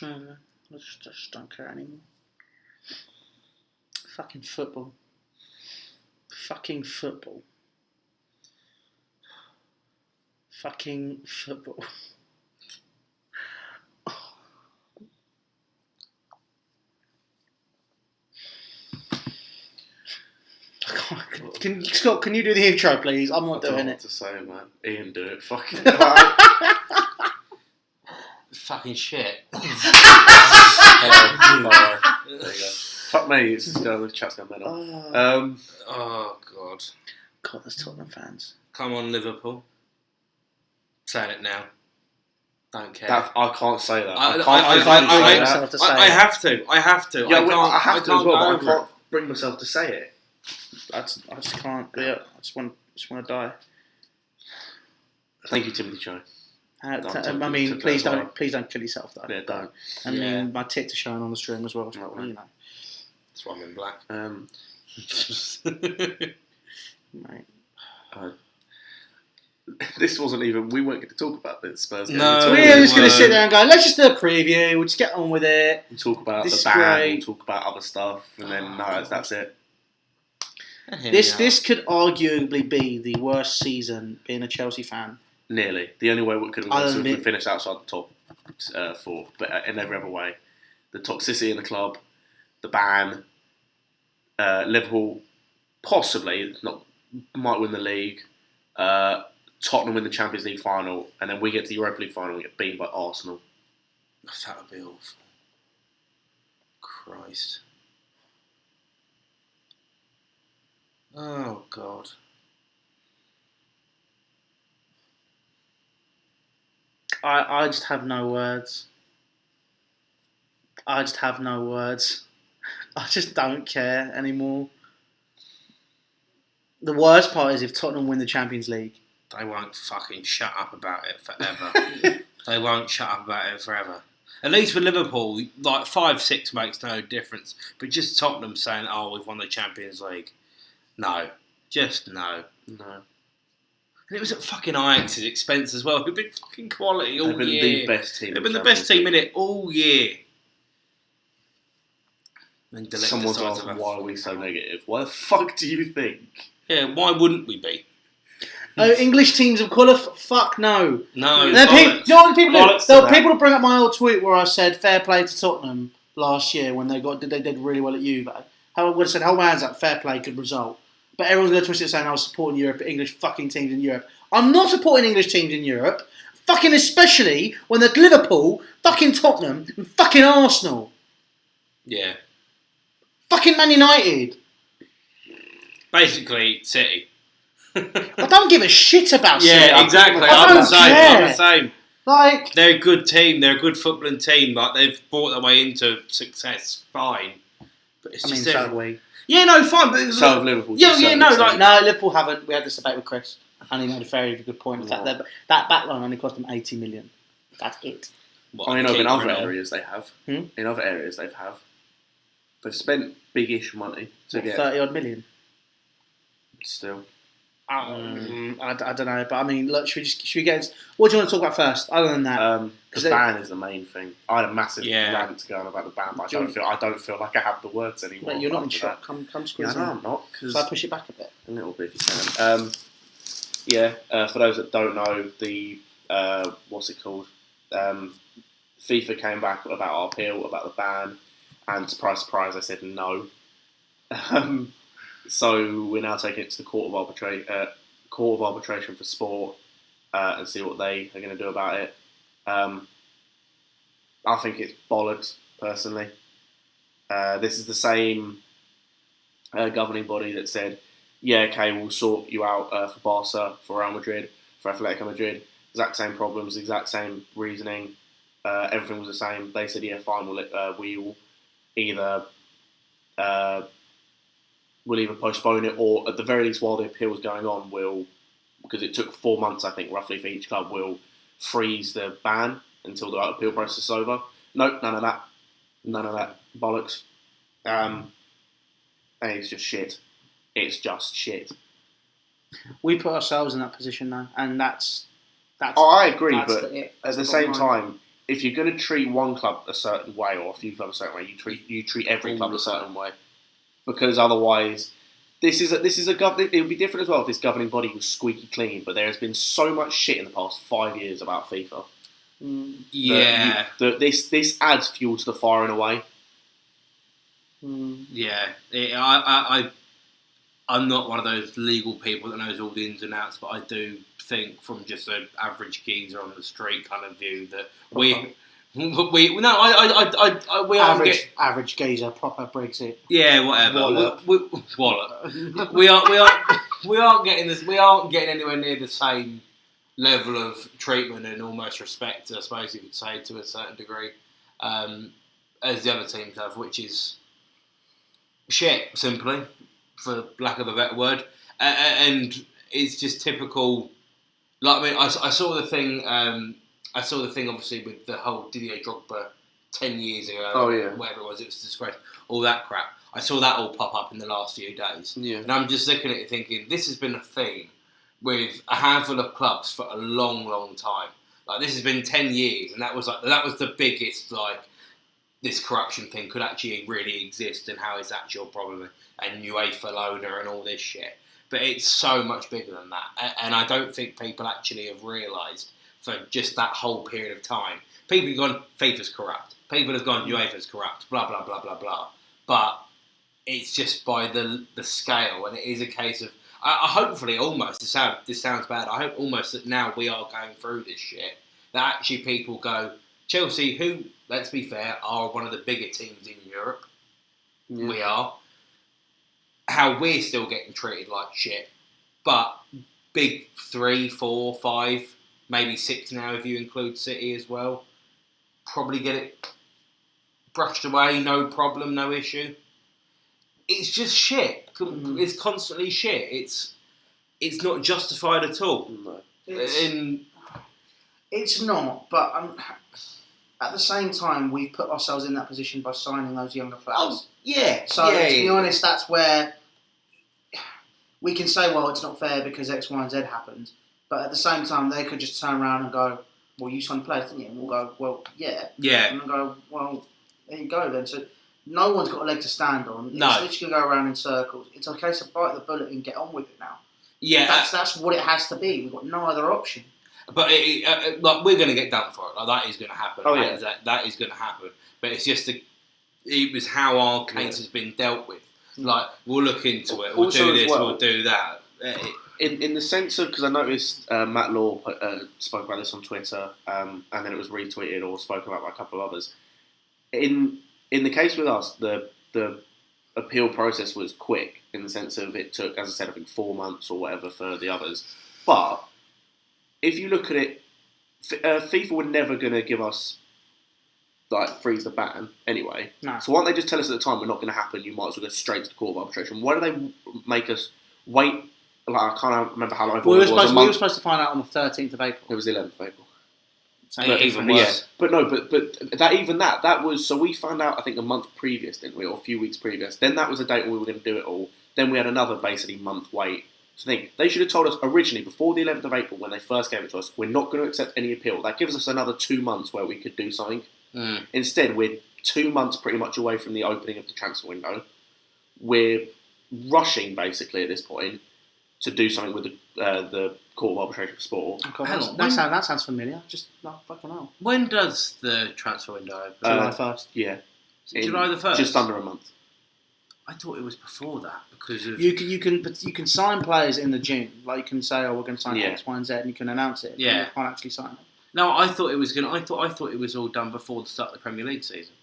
I just don't care anymore. Fucking football. Fucking football. Fucking football. Scott, can you do the intro, please? I'm not doing it. I don't know what to say, man. Ian, do it. Fucking Fucking shit. there you go. Fuck me, it's just the chat's going better. Oh, God. God, there's Tottenham fans. Come on, Liverpool. Saying it now. Don't care. I can't say that. I have to. I Yeah, I have to as well, but I can't bring myself to say it. I just can't. Yeah, I just want to die. Thank you, Timothy Cho. I mean, please don't kill yourself, though. Yeah, don't. I mean, my tits are showing on the stream as well. So, you know. That's why I'm in black. Mate. This wasn't even. We weren't going to talk about the Spurs game. No, we were just going to sit there and go, let's just do a preview. We'll just get on with it. We'll talk about This the is band. great. We'll talk about other stuff, and then that's it. This could arguably be the worst season being a Chelsea fan. Nearly. The only way we could have was if we finished outside the top four, but in every other way. The toxicity in the club, the ban, Liverpool possibly might win the league, Tottenham win the Champions League final, and then we get to the Europa League final and get beaten by Arsenal. That would be awful. Christ. Oh, God. I just have no words. I just don't care anymore. The worst part is if Tottenham win the Champions League. They won't fucking shut up about it forever. They won't shut up about it forever. At least with Liverpool, like 5-6 makes no difference. But just Tottenham saying, "Oh, we've won the Champions League." No, just no. No. And it was at fucking Ajax's expense as well. They've been fucking quality all They've been year. the best team. They've been the best team in it all year. And Someone's asked, why are we so negative? Why the fuck do you think? Yeah, why wouldn't we be? Oh, English teams have qualified. Fuck no. No. You know what the people do? There were people to bring up my old tweet where I said fair play to Tottenham last year when they did really well at Juve. I would have said, hold my hands up, fair play, good result. But everyone's going to twist it saying I was supporting English fucking teams in Europe. I'm not supporting English teams in Europe. Fucking especially when they're Liverpool, fucking Tottenham, and fucking Arsenal. Yeah. Fucking Man United. Basically, City. I don't give a shit about City. Yeah, exactly. I'm the same. Like, they're a good team. They're a good footballing team. Like they've brought their way into success. Fine. But it's just so have we. Yeah, no, fine. But So have Liverpool. No, Liverpool haven't. We had this debate with Chris, and he made a very good point. That back line only cost them 80 million. That's it. In other areas they have. In other areas they have. They've spent big-ish money to get 30 odd million. Still. I don't know, but I mean, look, should we get? What do you want to talk about first? Other than that, the ban is the main thing. I had a massive rant to go on about the ban, but I don't feel like I have the words anymore. Wait, you're not in shock. Come squeeze in. No, I'm not. So I push it back a bit. A little bit, if you can. For those that don't know, the what's it called? FIFA came back about our appeal about the ban, and surprise, I said no. So we're now taking it to the Court of Arbitration for Sport and see what they are going to do about it. I think it's bollocks, personally. This is the same governing body that said, yeah, okay, we'll sort you out for Barca, for Real Madrid, for Atletico Madrid. Exact same problems, exact same reasoning. Everything was the same. They said, yeah, fine, we'll either postpone it, or at the very least, while the appeal was going on, because it took 4 months, I think, roughly for each club, we'll freeze the ban until the appeal process is over. Nope, none of that. Bollocks. And it's just shit. It's just shit. We put ourselves in that position now, and that's I agree, but at the same time, if you're going to treat one club a certain way or a few clubs a certain way, you treat every club a certain way, because otherwise, it would be different as well if this governing body was squeaky clean. But there has been so much shit in the past 5 years about FIFA. Yeah, this adds fuel to the fire in a way. Yeah, I'm not one of those legal people that knows all the ins and outs, but I do think from just an average geezer on the street kind of view that we average geezer, proper Brexit. Yeah, whatever. Wallet. We aren't getting this. We aren't getting anywhere near the same level of treatment and almost respect, I suppose you could say, to a certain degree, as the other teams have, which is shit, simply, for lack of a better word. And it's just typical. Like, I mean, I saw the thing. I saw the thing, obviously, with the whole Didier Drogba 10 years ago. Oh, yeah. Whatever it was a disgrace. All that crap. I saw that all pop up in the last few days. Yeah. And I'm just looking at it thinking, this has been a theme with a handful of clubs for a long, long time. Like, this has been 10 years, and that was the biggest, like, this corruption thing could actually really exist and how is actually a problem, and UEFA loaner and all this shit. But it's so much bigger than that. And I don't think people actually have realised for just that whole period of time. People have gone, FIFA's corrupt. People have gone, UEFA's corrupt, blah, blah, blah, blah, blah. But it's just by the scale, and it is a case of, I hopefully almost, this sounds bad, I hope almost that now we are going through this shit, that actually people go, Chelsea, who, let's be fair, are one of the bigger teams in Europe, we are, how we're still getting treated like shit, but big 3, 4, 5, maybe 6 now if you include City as well, probably get it brushed away, no problem, no issue. It's just shit. It's constantly shit. It's not justified at all. No. It's not, but at the same time, we've put ourselves in that position by signing those younger players. Oh, yeah. So, to be honest, that's where we can say, well, it's not fair because X, Y, and Z happened. But at the same time, they could just turn around and go, well, you signed players, didn't you? And we'll go, well, yeah. Yeah. And we'll go, well, there you go then. So no one's got a leg to stand on. No. It's literally going to go around in circles. It's a case of bite the bullet and get on with it now. Yeah. That's what it has to be. We've got no other option. But like, we're going to get done for it. Like, that is going to happen. Oh, yeah. That is going to happen. But it's just it was how our case has been dealt with. Like, we'll look into it. We'll Also do this. well, We'll do that. In the sense of, because I noticed Matt Law spoke about this on Twitter, and then it was retweeted or spoken about by a couple of others. In the case with us, the appeal process was quick in the sense of it took, as I said, I think 4 months or whatever for the others. But if you look at it, FIFA were never going to give us, like, freeze the ban anyway. No. So why don't they just tell us at the time we're not going to happen, you might as well go straight to the Court of Arbitration? Why do they make us wait? Like, I can't remember how long we were supposed to find out on the 13th of April. It was the 11th of April. Even worse. But that was, so we found out, I think, a month previous, didn't we, or a few weeks previous. Then that was the date when we were going to do it all. Then we had another basically month wait. So I think they should have told us originally, before the 11th of April, when they first gave it to us, we're not going to accept any appeal. That gives us another 2 months where we could do something. Instead, we're 2 months pretty much away from the opening of the transfer window. We're rushing, basically, at this point, to do something with the Court of Arbitration for Sport. Oh, God, that sounds familiar. Just not fucking hell. When does the transfer window open? July 1st. Yeah. July the 1st? Just under a month. I thought it was before that because of... You can sign players in the June. Like, you can say, oh, we're going to sign X, Y, and Z, and you can announce it. Yeah. But you can't actually sign it. No, I thought it was I thought it was all done before the start of the Premier League season.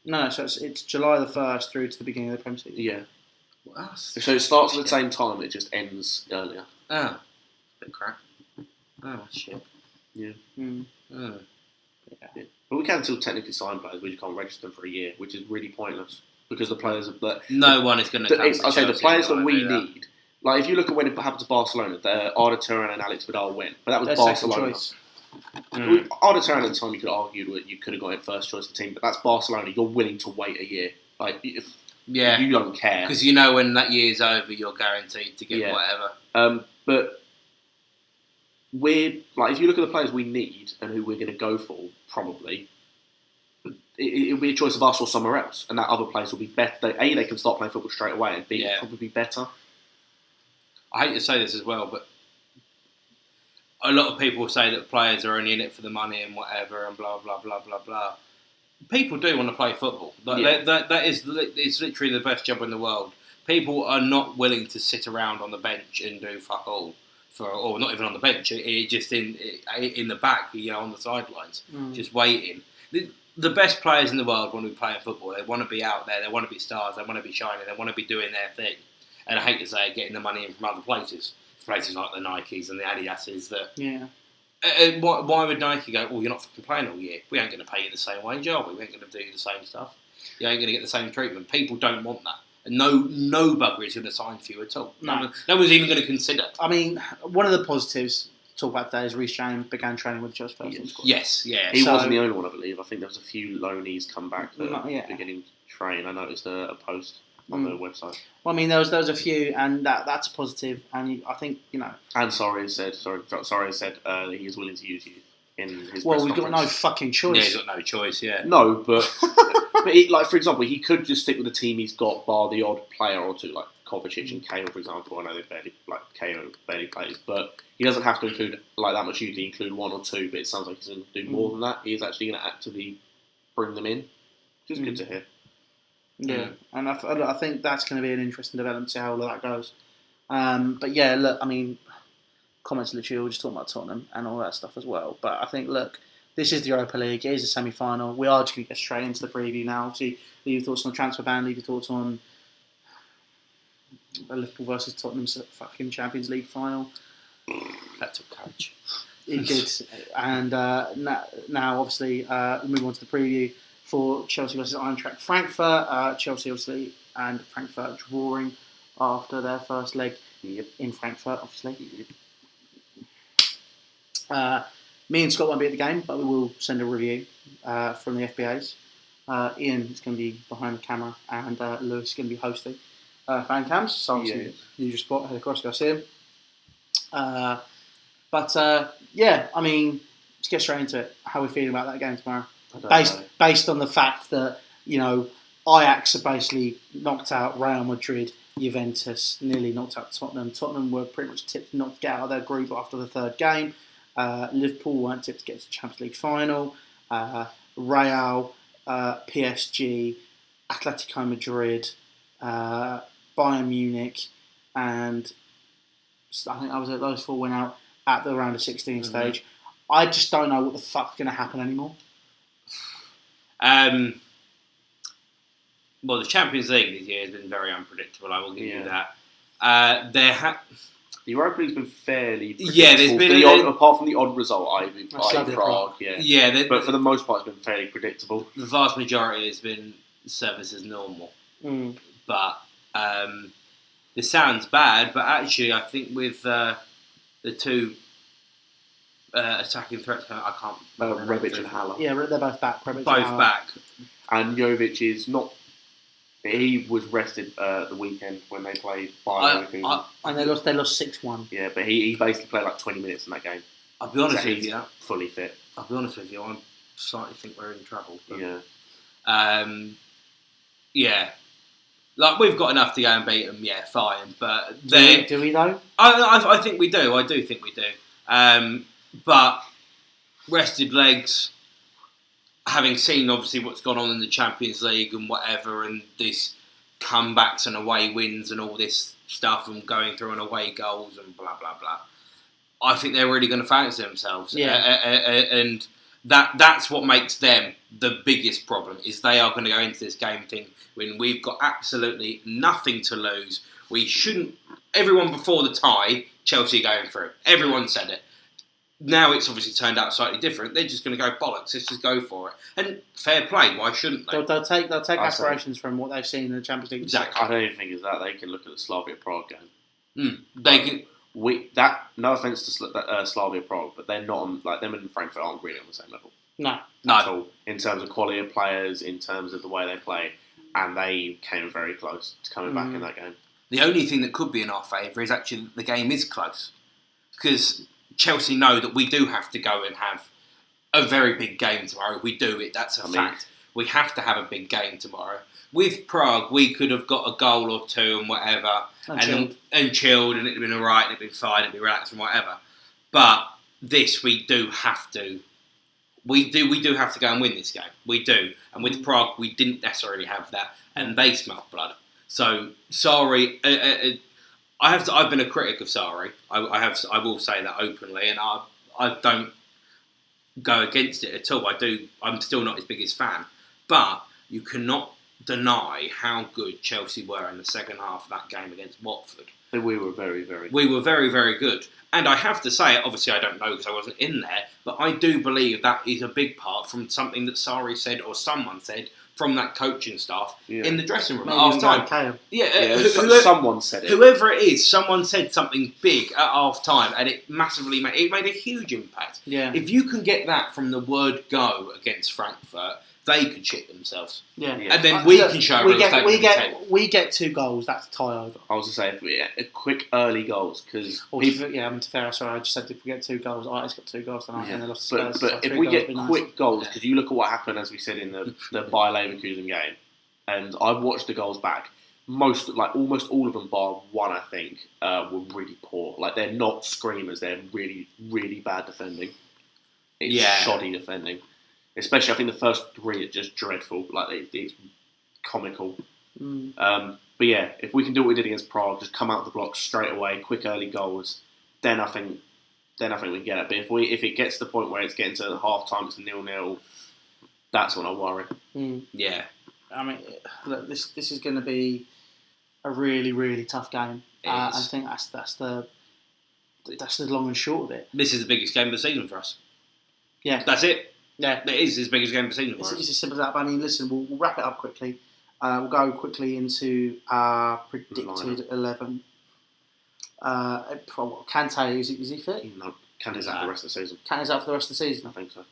No, so it's July the 1st through to the beginning of the Premier League season. Yeah. What else? So it starts at the same time, it just ends earlier. Oh, bit crap. Oh, shit. Yeah. Oh. Yeah. But we can still technically sign players, we just can't register them for a year, which is really pointless. Because the players are... No one is going to come to I say the Chelsea players that we do that. need... Like, if you look at when it happened to Barcelona, Arda Turan and Alex Vidal went. But that was Their Barcelona. choice. Arda Turan at the time, you could argue that you could have got it first choice of the team, but that's Barcelona. You're willing to wait a year. Like, if you don't care. Because you know when that year's over, you're guaranteed to get whatever. But if you look at the players we need and who we're going to go for, probably it'll be a choice of us or somewhere else, and that other place will be better. A, they can start playing football straight away, and B, it'll probably be better. I hate to say this as well, but a lot of people say that players are only in it for the money and whatever, and blah blah blah blah blah. People do want to play football. That is it's literally the best job in the world. People are not willing to sit around on the bench and do fuck all. Or not even on the bench, just in the back, on the sidelines, just waiting. The best players in the world want to be playing football. They want to be out there. They want to be stars. They want to be shining. They want to be doing their thing. And I hate to say it, getting the money in from other places like the Nikes and the Adidases. Why would Nike go, well, you're not fucking playing all year. We ain't going to pay you the same wage, are we? We ain't going to do the same stuff. You ain't going to get the same treatment. People don't want that. And no bugger is going to sign for you at all. No one's even going to consider. I mean, one of the positives to talk about today is Reece James began training with the Chelsea first team squad. Yes, yeah. He wasn't the only one, I believe. I think there was a few loanees come back that are beginning to train. I noticed a post on the website. Well, I mean, there was a few, and that's a positive. And I think, And Sorry said that he is willing to use you in his. Well, we've got no fucking choice. Yeah, he's got no choice. Yeah. No, but for example, he could just stick with the team he's got, bar the odd player or two, like Kovacic and Cahill, for example. I know Cahill barely plays, but he doesn't have to include that much. Usually, include one or two, but it sounds like he's going to do more than that. He's actually going to actively bring them in, which is good to hear. Yeah, and I think that's going to be an interesting development to see how all of that goes. But yeah, look, I mean, comments literally all just talking about Tottenham and all that stuff as well. But I think, look, this is the Europa League. It is a semi-final. We are just going to get straight into the preview now. See, leave your thoughts on the transfer ban. Leave your thoughts on Liverpool versus Tottenham's fucking Champions League final. That took courage. It did. And now, obviously, we move on to the preview for Chelsea versus Eintracht Frankfurt. Chelsea, obviously, and Frankfurt drawing after their first leg in Frankfurt, obviously. Me and Scott won't be at the game, but we will send a review from the FBAs. Ian is going to be behind the camera, and Lewis is going to be hosting fan cams. So obviously, usual spot, head across, go see him. Yeah, I mean, let's get straight into it. How are we feeling about that game tomorrow? Based on the fact that, Ajax are basically knocked out Real Madrid, Juventus nearly knocked out Tottenham. Tottenham were pretty much tipped not to get out of their group after the third game. Liverpool weren't tipped to get to the Champions League final. Real, PSG, Atletico Madrid, Bayern Munich, and I think those four went out at the round of 16 stage. I just don't know what the fuck's going to happen anymore. Well, the Champions League this year has been very unpredictable. I will give you that. The Europa League's been fairly predictable. Yeah, there's been apart from the odd result, Prague. Yeah, but for the most part, it's been fairly predictable. The vast majority has been service as normal. But this sounds bad, but actually, I think with the two attacking threats, I can't. Rebic and Haller. Yeah, they're both back. Both back. And Jovic is not. He was rested the weekend when they played Bayern. And they lost 6-1. Yeah, but he basically played like 20 minutes in that game. I'll be honest with you. Fully fit. I'll be honest with you. I slightly think we're in trouble. But, yeah. Like, we've got enough to go and beat them, yeah, fine. But do we though? I think we do. I do think we do. But rested legs, having seen obviously what's gone on in the Champions League and whatever, and these comebacks and away wins and all this stuff, and going through and away goals and blah blah blah, I think they're really going to fancy themselves. Yeah. And that's what makes them the biggest problem, is they are going to go into this game thinking, when we've got absolutely nothing to lose. We shouldn't. Everyone before the tie, Chelsea going through. Everyone said it. Now it's obviously turned out slightly different. They're just going to go bollocks. Let's just go for it. And fair play. Why shouldn't they? They'll take aspirations from what they've seen in the Champions League. Exactly. I don't even think it's that. They can look at the Slavia Prague game. They can. No offense to Slavia Prague, but they're not on, like, them and Frankfurt aren't really on the same level. No. At all. In terms of quality of players, in terms of the way they play, and they came very close to coming back in that game. The only thing that could be in our favour is actually the game is close, because Chelsea know that we do have to go and have a very big game tomorrow. We do it. That's a fact. We have to have a big game tomorrow. With Prague, we could have got a goal or two and whatever, and chilled, and it'd been all right, and it'd been fine, it'd be relaxed and whatever. But this, we do have to. We do have to go and win this game. We do. And with Prague, we didn't necessarily have that, and they smelt blood. So sorry. I've been a critic of Sarri. I will say that openly, and I don't go against it at all. I'm still not his biggest fan, but you cannot deny how good Chelsea were in the second half of that game against Watford. We were very, very good. We were very, very good. And I have to say, obviously I don't know because I wasn't in there, but I do believe that is a big part from something that Sarri said or someone said from that coaching staff in the dressing room at half time. Someone said it. Whoever it is, someone said something big at half time, and it massively made a huge impact. Yeah. If you can get that from the word go against Frankfurt, they could shit themselves. Yeah. And then we can show we get 2 goals. That's a tie over. I was going to say a quick early goals because to fair, sorry, I just said if we get 2 goals, Arteta's got 2 goals tonight, and they lost to Spurs. But if we get quick goals, because you look at what happened, as we said in the Bayer Leverkusen game, and I've watched the goals back. Almost all of them, bar one, I think, were really poor. Like they're not screamers; they're really, really bad defending. It's shoddy defending. Especially, I think the first 3 are just dreadful. Like it's comical. But yeah, if we can do what we did against Prague, just come out of the block straight away, quick early goals, then I think we can get it. But if it gets to the point where it's getting to half time, it's 0-0, that's when I worry. Yeah, I mean, look, this is going to be a really, really tough game. I think that's the long and short of it. This is the biggest game of the season for us. Yeah, that's it. Yeah, it is his biggest game of the season for us. It's as simple as that. But I mean, listen, we'll wrap it up quickly. We'll go quickly into our predicted 11. Kante, is he fit? No, Kante's out for the rest of the season. Kante's out for the rest of the season? I think so.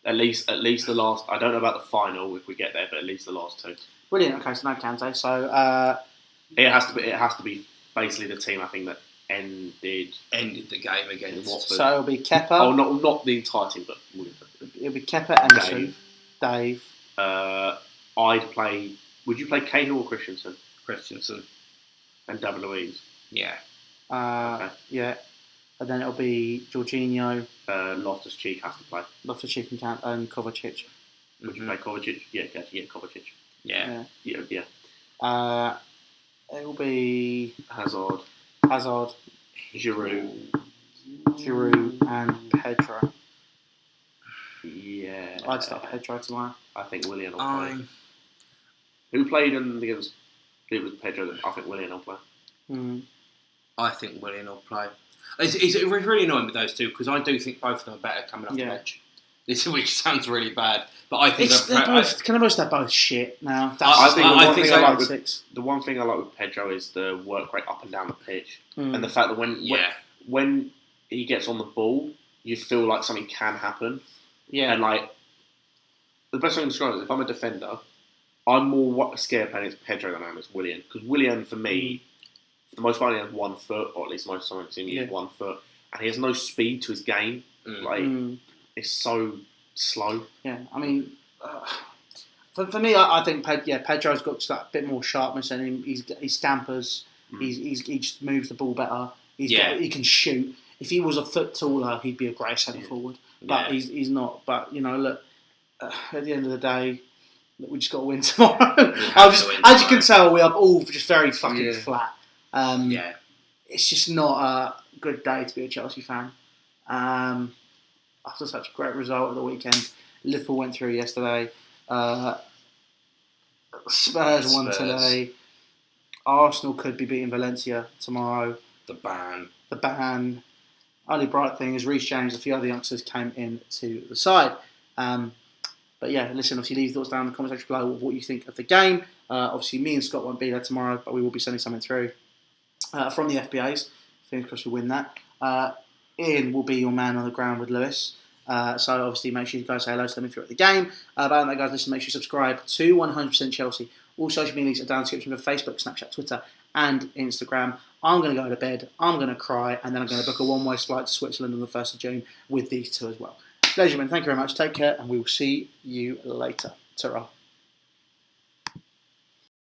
At least the last. I don't know about the final if we get there, but at least the last 2. Brilliant. Okay, so no Kante. So it has to be basically the team I think that ended the game against Watford. So it'll be Kepa. Oh, not the entire team, but it'll be Kepa, Emerson, Dave. I'd play. Would you play Cahill or Christensen? Christensen and David Luiz. Yeah. Okay. Yeah. And then it'll be Jorginho. Loftus-Cheek has to play. Loftus-Cheek and Kovacic. Would you play Kovacic? Yeah, Kovacic. Yeah. It will be Hazard, Giroud, and Pedro. Yeah. I'd start Pedro tomorrow. I think Willian will play. Who played against? It was Pedro. I think Willian will play. I think Willian will play. It's really annoying with those two because I do think both of them are better coming off the bench. Which sounds really bad, but I think they're both shit now. The one thing I like with Pedro is the work rate up and down the pitch, and the fact that when he gets on the ball, you feel like something can happen. Yeah, and like the best way to describe it is if I'm a defender, I'm more scared playing against Pedro than I am against Willian because Willian for me, for the most part, he has 1 foot, or at least most of the time he has 1 foot, and he has no speed to his game. It's so slow. Yeah, I mean, for me, I think Pedro's got that bit more sharpness in him. He scampers. He just moves the ball better. He can shoot. If he was a foot taller, he'd be a great centre forward. But he's not. But look, at the end of the day, we just got to win tomorrow. As you can tell, we are all just very fucking flat. It's just not a good day to be a Chelsea fan. After such a great result at the weekend, Liverpool went through yesterday. Spurs won today. Arsenal could be beating Valencia tomorrow. The ban. Only bright thing is Reece James and a few other youngsters came into the side. But yeah, listen, obviously leave your thoughts down in the comment section below of what you think of the game. Obviously me and Scott won't be there tomorrow, but we will be sending something through from the FBAs. Fingers crossed we win that. Ian will be your man on the ground with Lewis. So obviously make sure you guys say hello to them if you're at the game. About that, guys, listen, make sure you subscribe to 100% Chelsea. All social media links are down in the description for Facebook, Snapchat, Twitter and Instagram. I'm going to go to bed, I'm going to cry, and then I'm going to book a one-way flight to Switzerland on the 1st of June with these two as well. Ladies and gentlemen, thank you very much. Take care, and we will see you later. Ta-ra.